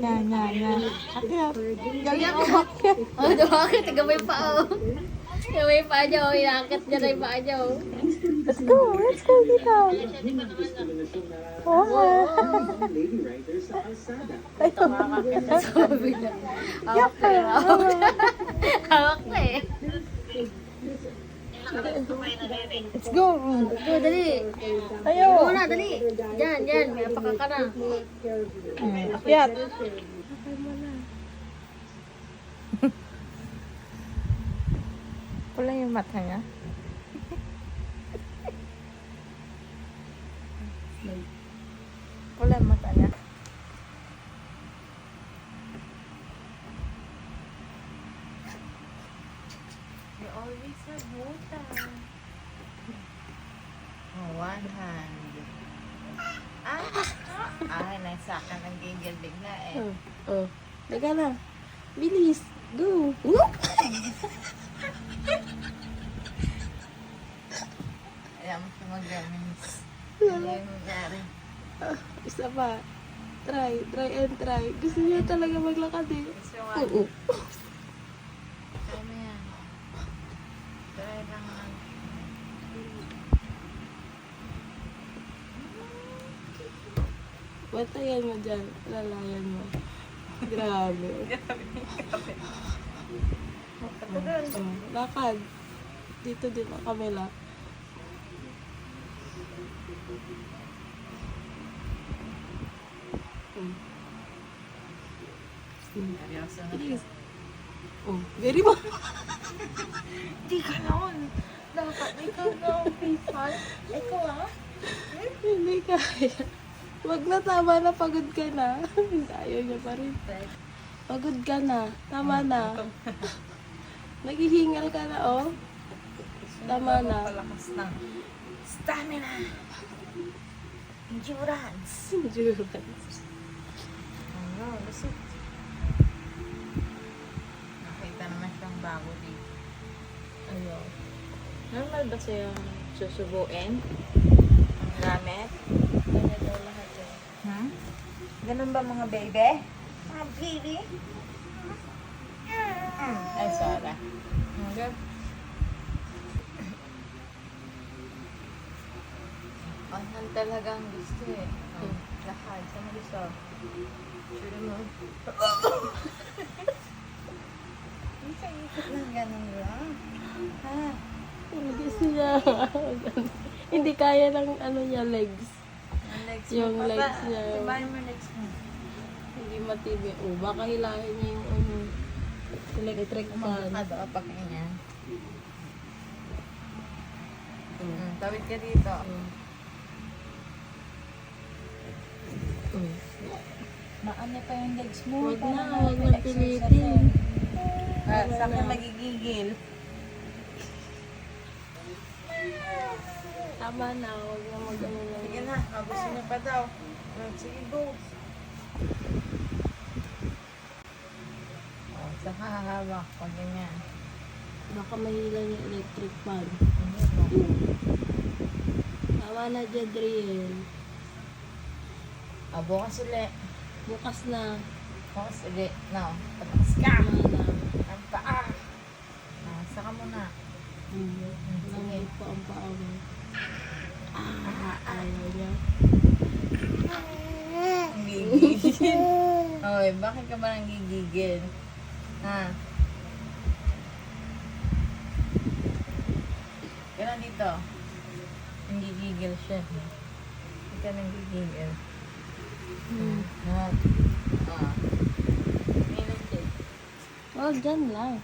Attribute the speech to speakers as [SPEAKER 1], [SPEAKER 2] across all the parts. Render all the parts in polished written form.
[SPEAKER 1] Nga. Akyat. Galing ako akyat.
[SPEAKER 2] Oh, bakit? Gamay pa, oh. Gamay pa niya, oh. Inakit niya na yung paa niya, oh.
[SPEAKER 1] Let's go dito.
[SPEAKER 2] Ito, makakakit na sa kabila. Hawak na eh. Hawak na eh.
[SPEAKER 1] Let's go.
[SPEAKER 2] Go, dali.
[SPEAKER 1] Tayo.
[SPEAKER 2] Go na, dali. Yan. May apaka ka na.
[SPEAKER 1] Akyat. Pula yung mata niya. Pula yung mata niya.
[SPEAKER 3] You always have water. Oh, one hand. Ay, nasa akin ang gigil bigla eh.
[SPEAKER 1] Oh. Teka na. Bilis. Go. Whoop.
[SPEAKER 3] Alam mo siya mag-gamins. Ano yung nangyari?
[SPEAKER 1] Isa pa. Try and try. Gusto niya talaga maglakad eh.
[SPEAKER 3] Gusto nga.
[SPEAKER 1] Oo.
[SPEAKER 3] Try mo yan. Try lang lang.
[SPEAKER 1] Patayan mo dyan. Lalayan mo. Grabe. Lakad. Dito din ang kamila.
[SPEAKER 3] Seryoso na.
[SPEAKER 1] Please. Oh, very much.
[SPEAKER 3] Di ka noon. Dapat ikaw na ang faithful. Ikaw ah.
[SPEAKER 1] Hindi kaya. Wag na, tama na. Pagod ka na. Ayaw niya pa rin. Pagod ka na. Tama na. Naghihingal ka na, oh. Tama na.
[SPEAKER 3] Palakas ng stamina. Endurance.
[SPEAKER 1] Endurance.
[SPEAKER 3] Ano, lusot. Nakita naman siyang bago dito.
[SPEAKER 1] Ano? Normal ba sa'yo susubuin?
[SPEAKER 3] Ang gamit.
[SPEAKER 1] Ganyan daw lahat eh.
[SPEAKER 3] Hmm? Ganun ba mga baby? Mga baby? Ay, sorry. Okay. Ano talagang gusto eh. Lahat. Saan mo gusto? Sure mo. Isang-isip lang ganun lang. Ha?
[SPEAKER 1] Gusto niya. Hindi kaya ng ano niya, legs.
[SPEAKER 3] Ang legs
[SPEAKER 1] Yung
[SPEAKER 3] mo.
[SPEAKER 1] legs niya.
[SPEAKER 3] Tibayin mo legs mo.
[SPEAKER 1] Hindi matibay. Oh, baka hilahin niya yung ano. Electric fan.
[SPEAKER 3] Umakakado ka pa kanya. Tawid ka dito. Maano pa yung legs mo.
[SPEAKER 1] Huwag na,
[SPEAKER 3] Para
[SPEAKER 1] huwag
[SPEAKER 3] may
[SPEAKER 1] na pilitin.
[SPEAKER 3] Sa akin magigigil.
[SPEAKER 1] Tama na, huwag na mag-ano na.
[SPEAKER 3] Sige na, gusto niya pa daw. Sige, go. Saka hahawak pag ganyan.
[SPEAKER 1] Baka mahila yung electric fan.
[SPEAKER 3] Ano ito?
[SPEAKER 1] Tama na, Jadriel.
[SPEAKER 3] Bukas ulit.
[SPEAKER 1] Bukas na.
[SPEAKER 3] Bukas ulit. No, patakas ka.
[SPEAKER 1] Tama na.
[SPEAKER 3] Ang paa. Saka mo na.
[SPEAKER 1] Sige. Lamig pa ang paa mo. Ayaw niya.
[SPEAKER 3] Ang gigigil. Oy, bakit ka ba nang gigigil? Ha? Ganun dito. Ang gigigil siya. Hindi ka nang gigigil. No. Minute eh.
[SPEAKER 1] Oh, dyan lang.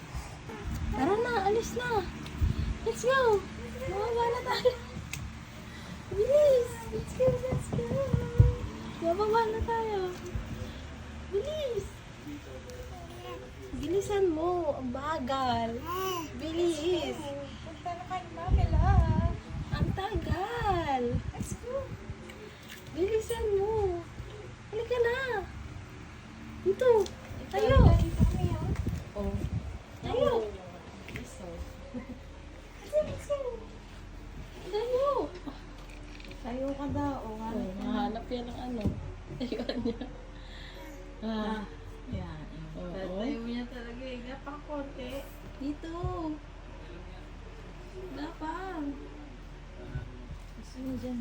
[SPEAKER 1] Tara na, alis na. Let's go. Mababa na tayo. Bilis. Let's go. Mababa na tayo. Bilis. Bilisan mo. Ang bagal. Bilis.
[SPEAKER 3] Punta na kayo mamila.
[SPEAKER 1] Ang tagal.
[SPEAKER 3] Let's go.
[SPEAKER 1] Bilisan mo. Halika na. Dito. Tayo. Oh. Tayo. Tayo.
[SPEAKER 3] Tayo ka daw. O,
[SPEAKER 1] Oh, nahanap yan ng ano. Ayun niya. Ah.
[SPEAKER 3] Yan.
[SPEAKER 1] Oo.
[SPEAKER 3] Tatayo mo niya talaga eh. Gapang konti.
[SPEAKER 1] Dito. Gapang.
[SPEAKER 3] Gusto niya dyan.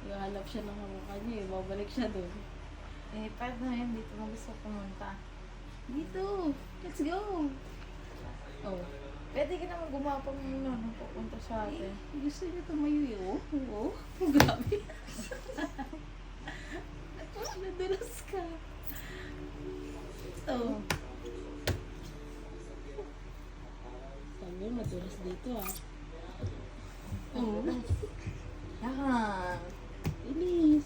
[SPEAKER 1] Ihanap siya ng mukha niya eh. Babalik siya doon.
[SPEAKER 3] Eh, paano yun? Dito mo gusto pumunta.
[SPEAKER 1] Dito. Let's go. Oh.
[SPEAKER 3] Pwede ka naman gumapang muna nung pupunta sa atin.
[SPEAKER 1] Gusto niya tumayo eh. Oh. Oh. Grabe. Nadulas ka. Oh. Sabi mo, madulas dito ah. Oh.
[SPEAKER 3] Yan.
[SPEAKER 1] Inis.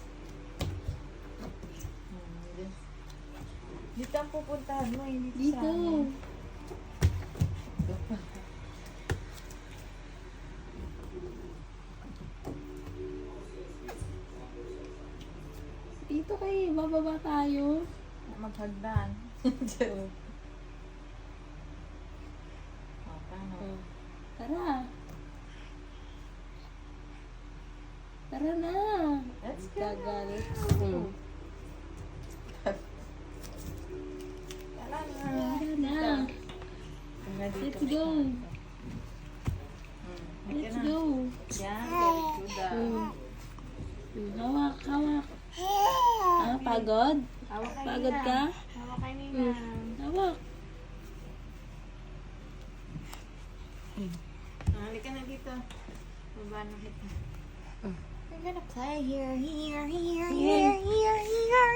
[SPEAKER 3] Dito ang pupuntahan mo, hindi
[SPEAKER 1] Dito.
[SPEAKER 3] sa amin.
[SPEAKER 1] Dito kayo. Bababa tayo.
[SPEAKER 3] Maghagdan.
[SPEAKER 1] Oh.
[SPEAKER 3] O, paano?
[SPEAKER 1] Oh. Tara. Tara na.
[SPEAKER 3] Let's go.
[SPEAKER 1] Tagal.
[SPEAKER 3] Tara na.
[SPEAKER 1] Tara na. Let's go. Let's go.
[SPEAKER 3] Yan, very good ah.
[SPEAKER 1] Hawak, hawak. Ah, pagod?
[SPEAKER 3] Hawak kayo
[SPEAKER 1] Pagod
[SPEAKER 3] na.
[SPEAKER 1] ka?
[SPEAKER 3] Hawak kayo na.
[SPEAKER 1] Hawak.
[SPEAKER 3] Halika na dito. Baba na kita. We're gonna play here.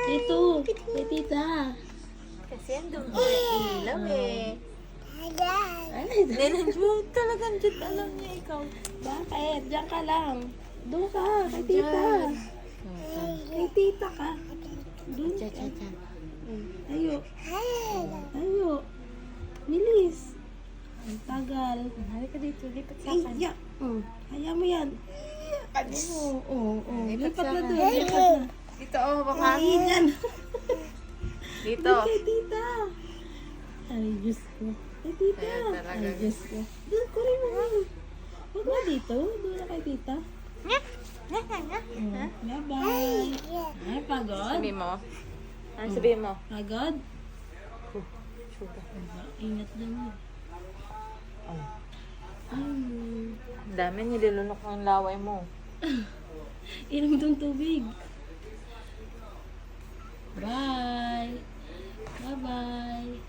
[SPEAKER 1] Dito. Kay tita.
[SPEAKER 3] Kasi andun mo yung ilaw eh.
[SPEAKER 1] Ano ito?
[SPEAKER 3] Nandiyan talagang dyan. Alam niya ikaw.
[SPEAKER 1] Bakit? Diyan ka lang. Doon ka. Kay tita. Kay tita ka. Doon ka. Tayo. Tayo. Bilis. Ang tagal.
[SPEAKER 3] Halika dito. Lipat sa
[SPEAKER 1] Ay,
[SPEAKER 3] akin.
[SPEAKER 1] ya. Kaya mo yan. Oo.
[SPEAKER 3] Lipat
[SPEAKER 1] Lipat
[SPEAKER 3] sa
[SPEAKER 1] na
[SPEAKER 3] akin.
[SPEAKER 1] doon. Lipat na.
[SPEAKER 3] Dito oh, baka.
[SPEAKER 1] Ay, dyan.
[SPEAKER 3] Dito.
[SPEAKER 1] Doon kay tita. Ay, Diyos ko. Kay tita.
[SPEAKER 3] Ayan, talaga.
[SPEAKER 1] Ay, Diyos ko. Doon, kunin mo. Huwag na dito. Doon na kay tita. Bye-bye. Ay, pagod?
[SPEAKER 3] Sabi mo. Ano sabihin mo?
[SPEAKER 1] Pagod? Ingat naman.
[SPEAKER 3] Ang dami nilulunok ng laway mo.
[SPEAKER 1] Inom itong tubig. Bye. Bye-bye.